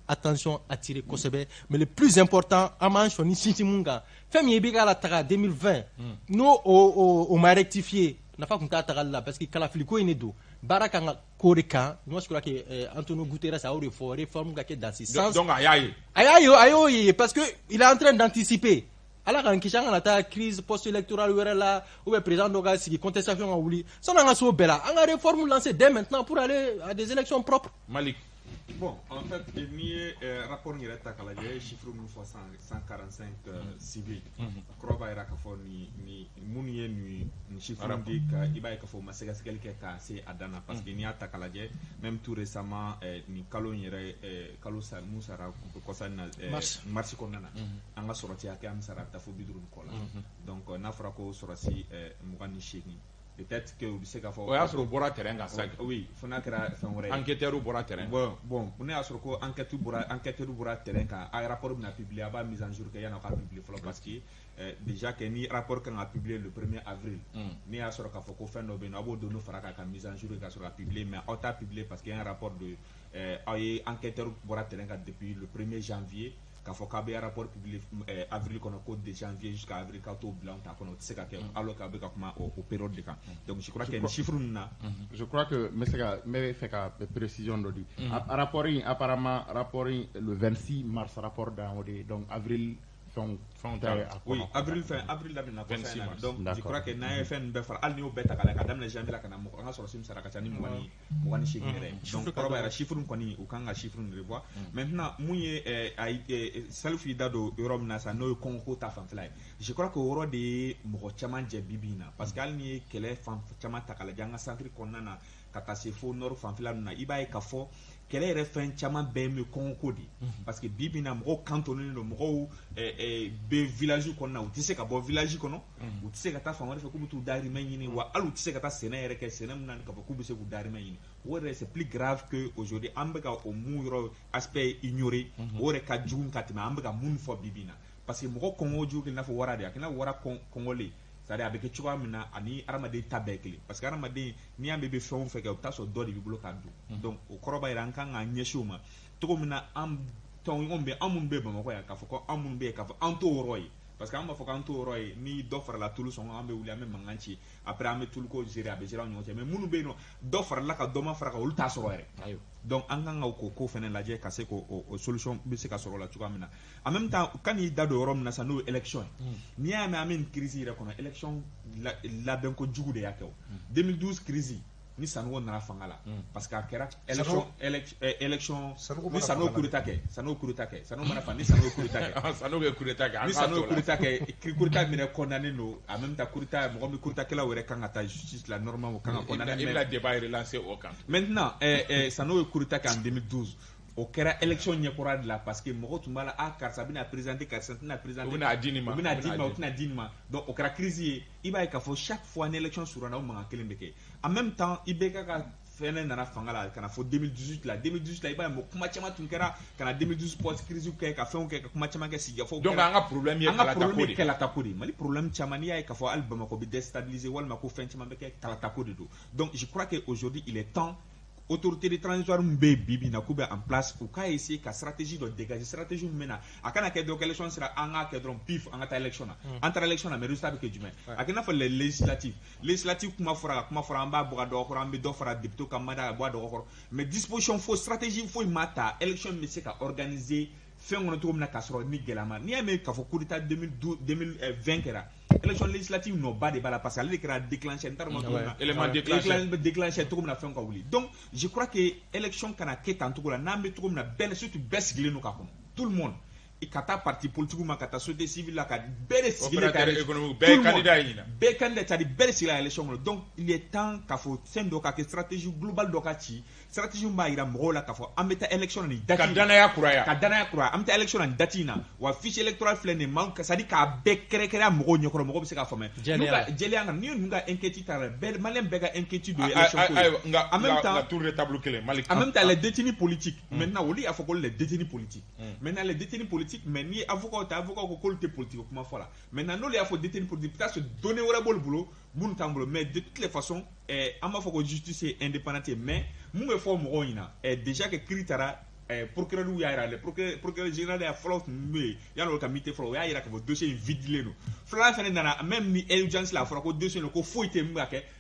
attention à tirer Kosebe. Mais le plus important, Aman Shoni Sintimunga, Femi Ebiga la Tara 2020, nous, on m'a rectifié, n'a pas compté à Tara là, parce que Kalafliko est né d'eau. Barakanga Koreka, moi je crois que Antonio Guterres a réforme dans ce sens. Donc, aïe, parce qu'il est en train d'anticiper. Alors quand il y a une crise post-électorale ou le président Doga qui contestation a voulu, ça n'a pas bella. On a réforme lancée dès maintenant pour aller à des élections propres. Malik. Bon, en fait, il rapport ni reta kala je chiffre nous fois 145 civils. Kroba ira kafo ni muniye ni chiffre dit que iba kafo masega quelque ka c'est adana parce que ni ata kala même tout récemment ni kalo nyere kalo sa musara ko sana marsi konana anga soroti ake am sara ta fo bidrun kola donc na fera ko sorasi mugani shekni peut-être que vous savez qu'à faire. Oui, sur le bord terrain, oui, faut n'a qu'à faire un enquêteur au bord terrain. Bon, on est à sur quoi enquêteur au bord terrain quand un rapport n'a publié, a pas mise en jour qu'il y a pas publié, parce que déjà que ni rapport qu'on a publié le 1er avril, ni à sur qu'à faut qu'on fasse nos bénévoles, abo de nous faire qu'à mise en jour qu'il sera publié, mais on t'a publié parce qu'il y a un rapport de enquêteur au bord terrain depuis le 1er janvier. Quand il y a un rapport publié avril qu'on a code de janvier jusqu'à avril quand on blanc c'est alors qu'il y a au période de camp. Donc je crois qu'il y a un chiffre je crois que mais fait une précision de rapport apparemment rapport le 26 mars rapport donc avril oui, avril la 26 mars. Donc je crois que na FN be far alni o beta kala kadam na janvier la kana mo nga soro sim sara katani mo wani shigere. Donc proba era chiffre ko ni ukanga chiffre ni revoir. Maintenant mouye selfie dado Europe na sa no konko ta fan fly. Je crois que woro de mo chama je bibina parce que alni kele fan chama ta kala janga centre konnana katase fo nord fan fly na ibaye kafo quel est le fin chama bem konko di parce que bibina mo cantonné no mo village ko na utise ka bo village ko no utise ka ta fa wona fe ko mutu dari mayini wa alu utise ka ta sena ere ke sena nan ka ko bise ku dari mayini wore c'est plus grave que aujourd'hui ambeka au muro aspect ignoré wore ka jun katima ambeka mun fo bibina parce que mo kongo ju ke na fo wara de akina wara kongolais c'est-à-dire avec tu vois maintenant ani aramade tabekli parce que aramade ni ambe be fon fe ka taso do de biblo kadu donc o koroba ira kan nga nyeshuma to ko mina am ton ombe amun be ba mako ya ka fo ko amun be ka fo anto roy parce que am fo anto roy ni d'offre la tulu son ambe wuli am manganchi après am tulu ko jere abe jera nyote mais munu be no d'offre la ka doma fara ka ul taso roy ayo donc an kan nga ko fenen la je ka se ko solution be se ka soro la tu ka mina en même temps quand il da do rom na sa no election ni am amen crise ira kono election la ben ko jugu de yakew 2012 crise ni sanu na fangala parce que kera election ni sanu kurutake sanu mana fa ni sanu kurutake sanu ke kurutake ni sanu kurutake kurutake mine condamné no en même temps kurutake mo mi kurutake la were kan ata justice la normal mo kan condamné il a débat relancé au camp maintenant sanu kurutake en 2012 au kera élection nyekora de la parce que mo tumbala a karsa bina présenté bina dinima donc au kera crise iba ka fo chaque fois une élection sur na o manga kelembeke en même temps ibeka ka fene nana fangala kana fo 2018 la iba mo kuma chama tunkera kana 2012 post crise ka fon ka kuma chama ka siga fo donc anga problème ye kala takodi mali problème chama ni ay ka fo album ko bi déstabiliser wala mako fen chama be kala takodi do donc je crois que aujourd'hui il est temps autorité de transitoire mbe bibi na kube en place ou ka essayer ka stratégie de dégager stratégie mena akana ke donc élection sera anga ke donc pif anga ta élection entre élection na mais résultat be ke jume akana fa les législatives kuma fora amba boga do ko ambe do fora député kamada boa do ko mais disposition faut stratégie faut mata élection mais c'est ka organiser fin on to na kasro ni gelama ni ame ka fo coup d'état 2020 kera élection législative no ba de bala parce qu'elle est déclenché élément déclenché tout comme na fin ka wuli donc je crois que élection kana ke tanto la nambe tout comme na ben surtout bes gleno ka kon tout le monde et kata parti politique ma kata société civile la ka bere sigile ka économique be candidat yina be candidat bere sigile élection donc il est temps ka fo sendo ka stratégie globale do ka ci stratégie mba ira mo la ka fo ameta élection ni dati ka dana ya kura ameta élection ni dati na wa fiche électoral flene man ka sadi ka be kere mo nyokoro mo be se ka fo men jeli anga ni nga inquiétude ta be malem be ga inquiétude de élection en même temps la tour de tableau clé Malik en même temps les détenus politiques maintenant on dit il faut que les détenus politiques maintenant les détenus politiques politique, mais ni avocat ko qualité politique comment voilà. Maintenant nous les faut détenir politique peut-être se donner au boulot, mais de toutes les façons ama faut que justice est indépendante mais mon faut mo ina déjà que critère procureur ou yara le procureur général a fallu mais ya le comité faut ya ira que votre dossier vide nous fla fait nana même ni urgence la faut que dossier ko faut été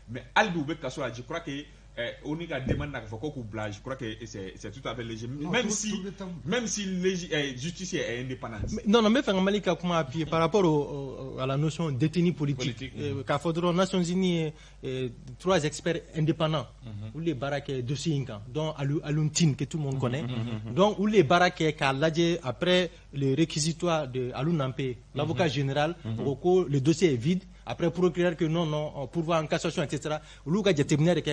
mais aldu be kaso je crois que on y a demandé à faut qu'on blage je crois que c'est tout à fait légitime même si justice est indépendante non mais faire Malika comment appuyer par rapport à la notion de détenu politique qu'a faudra Nations Unies 3 experts indépendants ou les baraques de 5 ans dont Aluntine que tout le monde connaît donc ou les baraques qu'a lajé après le réquisitoire de Alunampe l'avocat général le dossier est vide après procureur que non pourvoi en cassation etc ou ka déterminer que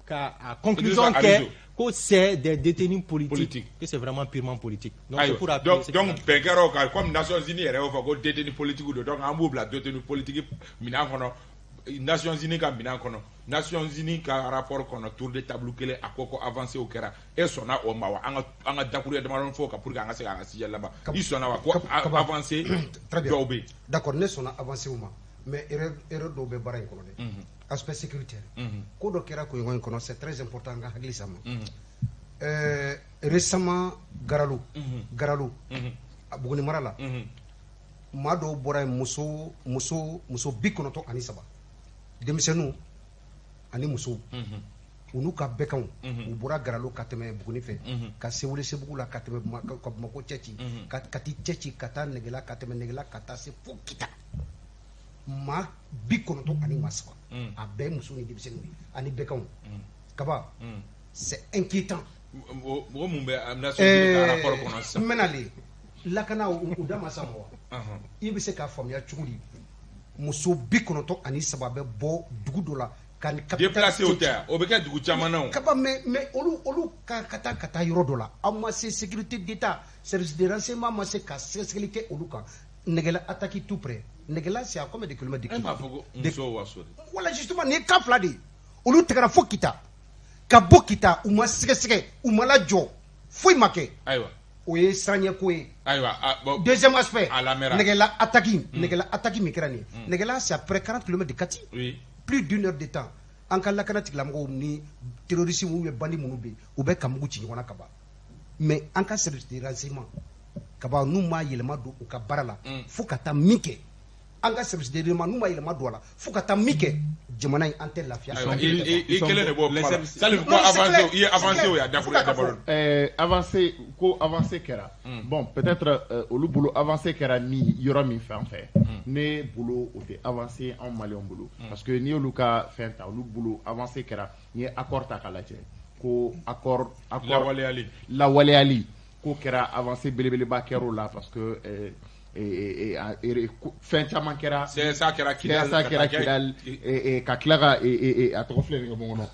à conclusion que c'est des détenus politiques que c'est vraiment purement politique donc c'est pour appuyer donc Penkero comme Nations Unies est ko détenus politiques donc en bout la détenus politiques mina kono Nations Unies ka mina kono Nations Unies ka rapport kono tour de table kele akoko avancer au kera et sona o mawa anga dakuru de maron fo ka pour nga se nga si là-bas il sona wa ko avancer très bien d'accord ne sona avancer au mais erreur do be baray kono de aspect sécuritaire ko do kera ko ngon kono c'est très important nga hagli sama récemment Garalou Buguni Marala mado bora muso bikono to ani saba demisenu ani muso unu ka bekan u bora Garalou kateme Buguni fe ka sewule sebugu la kateme ko mako chechi kati chechi kata negela kateme negela kata se fokita ma bikono to ani maswa a be muso ni demisenu ani bekan kaba c'est inquiétant menali lakana udama samwa ibi se ka famia chugudi muso bikonoto ani sababe bo dugu dola kan déplacer au terre obeka dugu chamana kaba mais olu kata yoro dola amma c'est sécurité d'état service de renseignement ma c'est ka sécurité olu kan negela attaque tout près negela c'est à combien de kilomètres de voilà justement ne ka fladi olu tegara fokita ka bokita uma sege uma la jo foi make aywa oye sanye koye aywa deuxième aspect negela attaque mikrani negela c'est après 40 km de Kati plus d'une heure de temps en kala kana tiglamgo ni terrorisme ou bandi munube ou be kamugu ci wona kaba mais en cas service de renseignement kaba numa yelema do ka barala fukata mike en cas service de renseignement numa yelema do la fukata mike jamana antel la fiation et quel est le bon ça le quoi avancer ou ya d'abord avancer kera bon peut-être au boulot avancer kera ni yoro mi fait en fait ne boulot ou te avancer en Malion boulot parce que ni oluka fait ta lu boulot avancer kera ni accord ta kala ko accord la wale ali ko kera avancer belebele ba kero là parce que fin caman kɛra c'est ça kɛra Kidal et ka tila ka a tɔgɔ filɛ nin bon kɔnɔ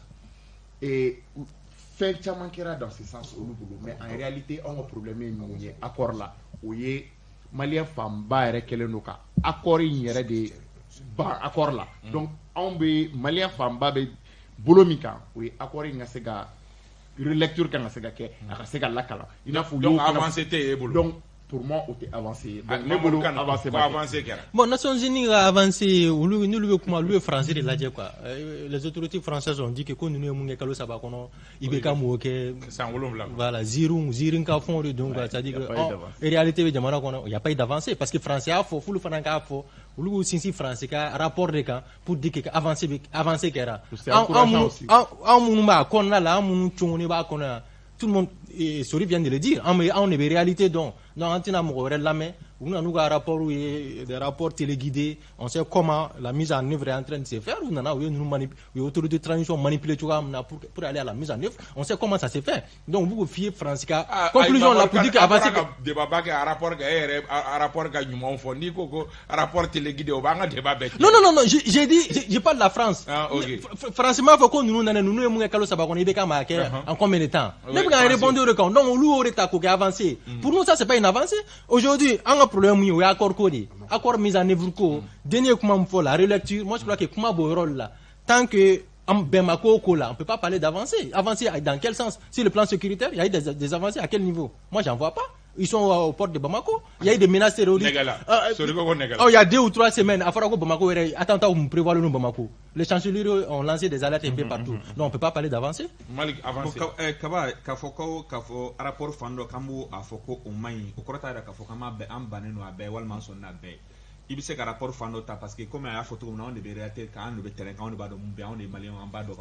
fɛn caman kɛra dans ce sens olu bolo mais en réalité anw ka problème ye mun ye accord la o ye malien fanba yɛrɛ kɛlen don ka accord in yɛrɛ de ban accord la donc anw bɛ malien fanba bɛ bolo min kan o ye accord in ka se ka relecture kan ka se ka kɛ a ka se ka lakala i n'a fɔ donc avancé tɛ e bolo donc pour moi on est avancé avancer bon Nations Unies a avancé nous le comment lui français de la quoi les autorités françaises ont dit que quand nous mun kalo saba kono ibeka mu ke voilà zirin ka fond donc ça dit que en réalité be jamana kono il y a pas d'avancée parce que français a fo fulu fana ka fo ulu sinsi français ka rapport de kan pour dire que avancer kera en mun ba kono la mun chungoni ba kono tout le monde Sori vient de le dire on est réalité donc antina mo la mais on a nous un rapport des rapports téléguidés on sait comment la mise en œuvre est en train de se faire on a nous autorité de transition manipuler tout pour aller à la mise en œuvre on sait comment ça se fait donc vous fiez France conclusion la politique avancer débat ba ka rapport ka nyuma fo ni ko rapport téléguidé o ba nga débat bec non j'ai dit je parle de la France franchement faut que nous mun kalo saba ko ibeka ma ke en combien de temps ne pas répondre au record donc on lui aurait ta ko avancer pour nous ça c'est pas une avancée aujourd'hui un problème il y a accord mise en œuvre ko dernier comment faut la relecture moi je crois que comment beau rôle là tant que Bemako Kola on peut pas parler d'avancer avancer dans quel sens sur le plan sécuritaire il y a eu des avancées à quel niveau moi j'en vois pas ils sont aux portes de Bamako. Il y a eu des menaces terroristes. Il y a 2 ou 3 semaines, à Farako, Bamako, attentat où prévoit le Bamako. Les chanceliers ont lancé des alertes un peu partout. Donc on ne peut pas parler d'avancée. Malik, avancé. Kafoko, rapport Fando, Kambo, Afoko, Omaï, Okrota, Kafokama, Ambaneno, Abe, Walmanson, Abe. Il y a un rapport Fandota parce que comme il y a une photo, on a des réalités quand on est terrain, quand on est bas de Moumbé, on est malien en bas de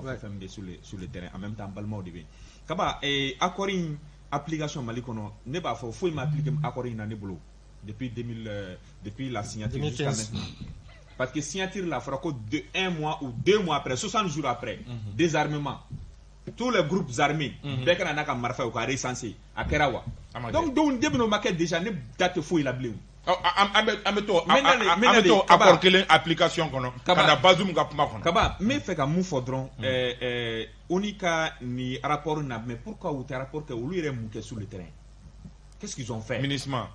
sur le terrain, en même temps, Balma au début. Kaba, et Akorin, application Malikono, n'est pas faux, il faut m'appliquer Akorin dans les boulots depuis la signature jusqu'à maintenant. Parce que signature la fera de 1 mois ou 2 mois après, 60 jours après, désarmement. Tous les groupes armés, Bekana Naka Marfa ou recensé à Kerawa. Donc, on début maquette déjà, ne date fou il a blé. Accord quelle application kana Bazoum ka kuma kono Kaba me fait ka mu fodron onika ni rapport na mais pourquoi ou rapport que lui est sur le terrain? Qu'est-ce qu'ils ont fait? MINUSMA.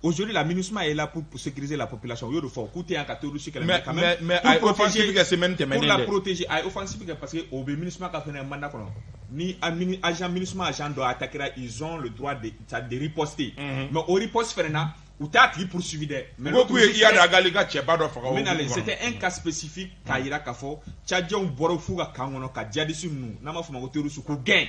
Aujourd'hui, la MINUSMA est là pour sécuriser la population. Mais pour la protéger, offensive parce que au MINUSMA a fait un mandat ni agent MINUSMA agent doit attaquer, ils ont le droit de riposter. Mais au riposte ferena ou t'as qui poursuivi des. Mais c'était un cas spécifique Kaira Kafo, Tchadjon Borofuga Kangono, Kadjadisu nous, Namafuma Oterusu Gain,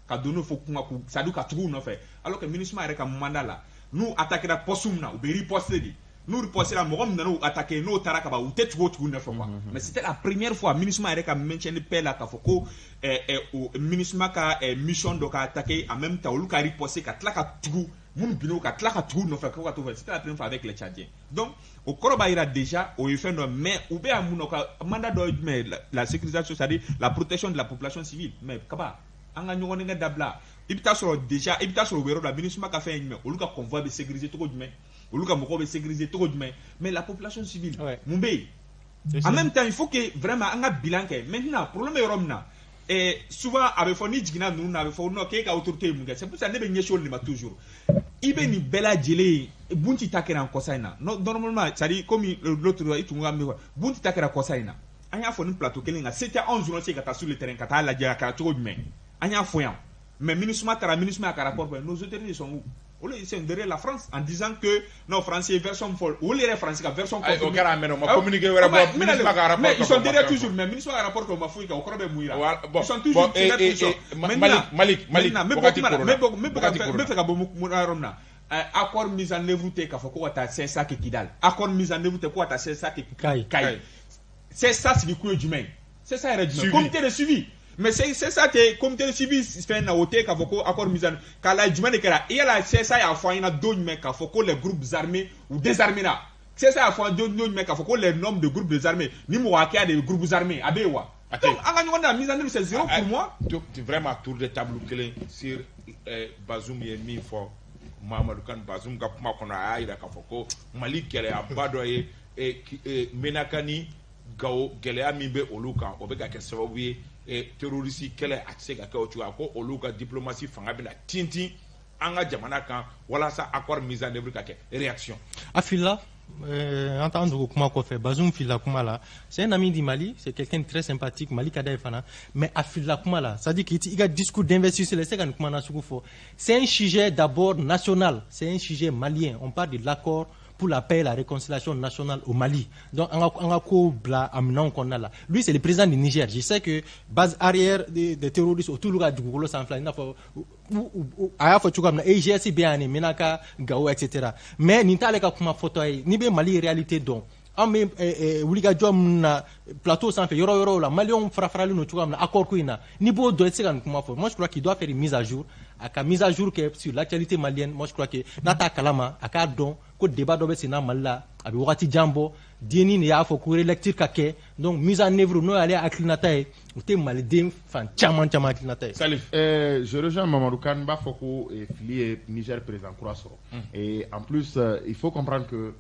Kadono Fokuma, Sadouka Trou no fait. Alors que MINUSMA a un mandat là. Nous attaquer la posumna ou riposter nous riposter la morom nous attaquer nous tarakaba ou tête tout neuf fois mais c'était la première fois MINUSMA a mentionné paix là kafoko MINUSMA ka mission donc attaquer en même temps ou ka riposter ka tlaka tout mun bino ka tlaka tout no fait quoi tout c'était la première fois avec les Tchadiens donc au Koroba ira déjà au FN mais ou bien munoka mandat de mais la sécurisation c'est-à-dire la protection de la population civile mais kaba anga nyone nga dabla ibita sur déjà ibita sur wéro la MINUSMA ka fait mais au luka convoi de sécuriser tout de même au luka moko de sécuriser tout de même mais la population civile Mumbai en même temps il faut que vraiment anga bilan que maintenant problème est romna et souvent avec foni jigina nous avec foni no ke ka autorité munga c'est pour ça ne be nyesho ni ma toujours ibe ni bela jele bunti takera en kosaina normalement ça dit comme l'autre itu ngambe bunti takera kosaina anya foni plateau kelinga c'était 11 jours c'est ka sur le terrain ka la dia ka tout de même anya foyan mais MINUSMA a rapport nos autorités sont où? Ils sont derrière la France en disant que nos Français version folle ou les Français version folle. Mais ils sont derrière toujours mais MINUSMA a rapport que ma fouille au Korobe Mouira. Ils sont toujours Malik accord mise en œuvre te kafoko ata c'est ça que Kidal. Accord mise en œuvre te quoi ata c'est ça que Kai. C'est ça c'est du coup humain. C'est ça le comité de suivi. Mais c'est ça que comité de suivi fait na hotel kafoko accord mise en kala juma de kala et là c'est ça ya fois ina do mais kafoko les groupes armés ou désarmés là c'est ça ya fois do mais kafoko les noms de groupes désarmés ni mo wakia des groupes armés abewa donc anga mise en œuvre c'est zéro pour moi tu vraiment tour de table clé sur Bazoum et mi fort Mamadou Kan Bazoum ka kuma kono aida kafoko Mali kele abado e menakani gawo gele amimbe oluka obeka ke sababu terroriste kele accès ka ko ko oluka diplomatie fanga bina tinti anga jamana kan wala sa accord mise en œuvre ka réaction Afilla entendre comment qu'on fait Bazoum Fila Kumala c'est un ami du Mali c'est quelqu'un de très sympathique Mali Kadaï Fana mais Afilla Kumala ça dit qu'il a un discours d'investissement les séquelles Kumana Soukufo c'est un sujet d'abord national c'est un sujet malien on parle de l'accord pour la paix et la réconciliation nationale au Mali. Donc, lui, c'est le président du Niger. Je sais que base arrière des terroristes autour du Gougolo s'enflamme. EGS bien, Menaka, Gao, etc. Mais, Nintale Kakuma photo, Nibe Mali réalité donc. Ame wuliga jom na plateau sans fait yoro la malion frafrali no tuam na accord kuina nibo doit se kan kuma fo moi je crois qu'il doit faire une mise à jour aka mise à jour que sur l'actualité malienne moi je crois que nata kalama aka don ko débat do be sina malla abi wakati jambo dieni ne ya fo ko lecture kake donc mise en œuvre no aller aklinata e te malidem fan chama aklinata Salif je rejoins Mamadou Kan ba foko et filié Niger président Kouraso et en plus il faut comprendre que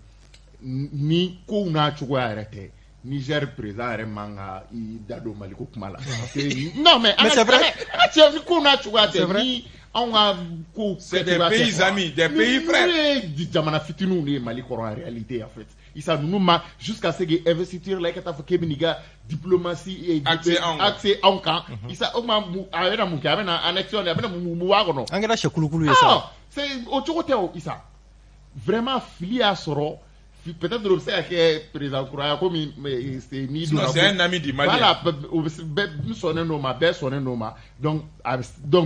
ni ko na chugwa arrêté Niger président remanga i dado Maliko Kumala non mais c'est vrai ni ko na chugwa ni C'est des pays amis, des pays frères. Jamana fitinu ni Mali kɔrɔ en réalité en fait. Isa nous jusqu'à ce que investiture là que ta faut kebiniga diplomatie et accès en camp. Isa o ma avena mu avena annexion avena mu wa kono. Angela shekulukulu yesa. C'est au chocoté Isa. Vraiment fili a soro. Peut-être que c'est que président Kouraya comme c'est ni c'est un ami du Mali. Voilà, nous sonner noma, donc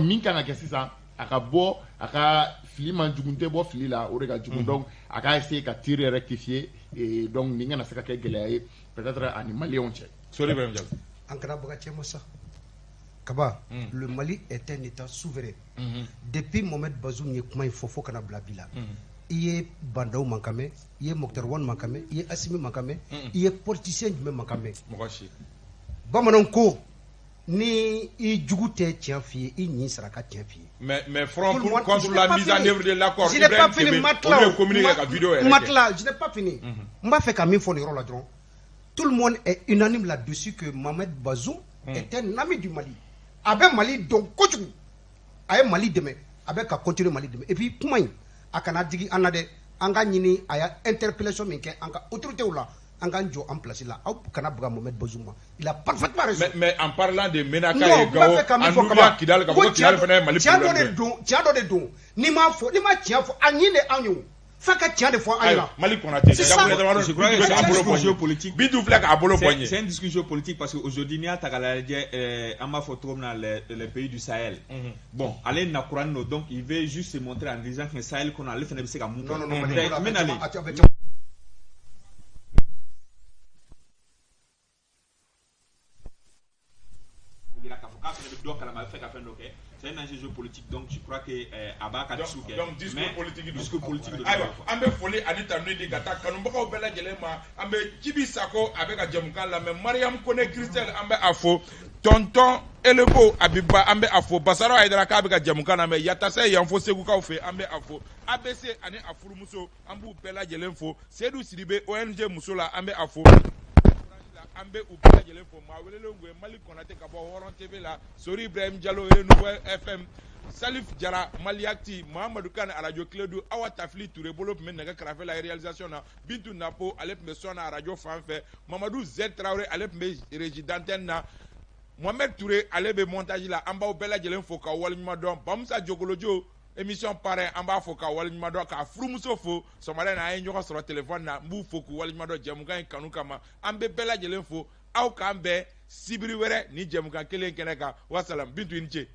min kan ka ça aka bo aka fili man jugunte bo fili la o de ka jugun donc aka essayer ka tirer rectifier et donc ni ngana se ka ke geleya peut-être animalier on check. Sorry Ibrahim Diallo. Ankara Bagache Moussa. Kaba, le Mali est un état souverain. Depuis Mohamed Bazoum ni kuma fofo kana blabila. Il est Bandaou Mankame, il est Mokhtar Wan Mankame, il est Assimi Mankame, il est politicien du même Mankame. Bamanonko, ni il jougoute tienfi, il n'y sera qu'à tienfi. Mais front contre la mise en œuvre de l'accord. Je n'ai pas fini, Matla. Je n'ai pas fini. M'a fait Camille Fonero là-dedans. Tout le monde est unanime là-dessus que Mohamed Bazoum est un ami du Mali. Avec Mali, donc, continue. Avec Mali demain, avec à continuer Mali demain. Et puis, comment akana digi anade anga nyini aya interpellation minke anga autorité ou là anga njo en place là au kana buga Mohamed Bazoum il a parfaitement raison. Mais en parlant de Menaka et Gao Anouya Kidal Kidal fena Mali tiando de don ni ma tiafo anyine anyo faka tiande fo ayra Mali Konaté je crois que c'est une discussion politique. Bidou flak abolo poigné. C'est une discussion politique parce que aujourd'hui ni atakala ama photo dans les pays du Sahel. Bon, allez na Kurano donc il veut juste se montrer en disant que le Sahel qu'on a le fait c'est comme non mais allez c'est un enjeu politique donc je crois que Abaka donc discours politique de ambe foli Anita Nudi Gata Kanumbaka Bela Gelema ambe Kibi Sako avec Jamukan la même Mariam Kone Christelle ambe afo tonton Elebo Abiba ambe afo Basara Aidara ka avec Jamukan ambe Yatase Yanfo Seguka ofe ambe afo ABC ane afuru muso ambu Bela Gelenfo Seydou Sidibe ONG Musola ambe afo ambe ubela jele fo mawelele ngwe Mali Konaté ka bo Horon TV la Sori Ibrahim Diallo et Nouvelle FM Salif Diara Maliakti Mohamedou Kane à Radio Clédou Awa Tafli Touré bolo men nga krafe la réalisation na Bintou Napo alep me sona à Radio Fanfé Mamadou Z Traoré alep me régie d'antenne na Mohamed Touré alep montage la amba ubela jele fo ka walima don Bamsa Jogolojo émission parrain en bas foka walima do ka frumuso fo somale na ay ñoko sur téléphone na mbu foku walima do jamugan kanu kama ambe bela jelen fo aw kambe sibiri were ni jamugan kelen keneka wasalam bintu inche